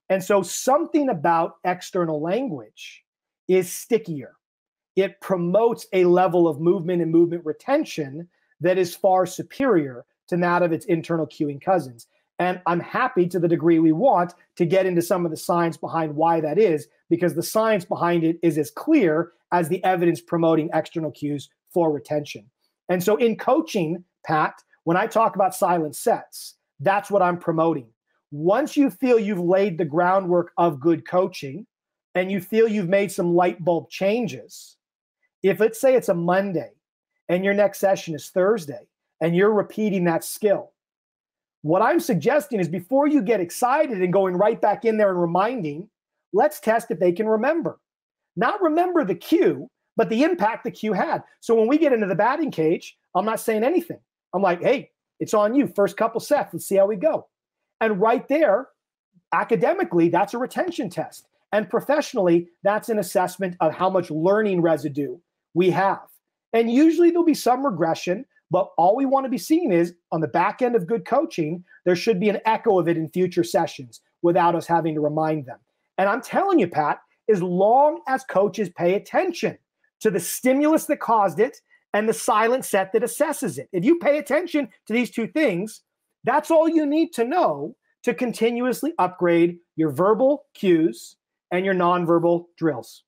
And so something about external language is stickier. It promotes a level of movement and movement retention that is far superior to that of its internal cueing cousins. And I'm happy, to the degree we want, to get into some of the science behind why that is, because the science behind it is as clear as the evidence promoting external cues for retention. And so in coaching, Pat, when I talk about silent sets, that's what I'm promoting. Once you feel you've laid the groundwork of good coaching and you feel you've made some light bulb changes, if let's say it's a Monday and your next session is Thursday and you're repeating that skill, what I'm suggesting is before you get excited and going right back in there and reminding, let's test if they can remember. Not remember the cue, but the impact the cue had. So when we get into the batting cage, I'm not saying anything. I'm like, hey, it's on you. First couple sets, let's see how we go. And right there, academically, that's a retention test. And professionally, that's an assessment of how much learning residue we have. And usually there'll be some regression, but all we want to be seeing is on the back end of good coaching, there should be an echo of it in future sessions without us having to remind them. And I'm telling you, Pat, as long as coaches pay attention to the stimulus that caused it and the silent set that assesses it, if you pay attention to these two things, that's all you need to know to continuously upgrade your verbal cues and your nonverbal drills.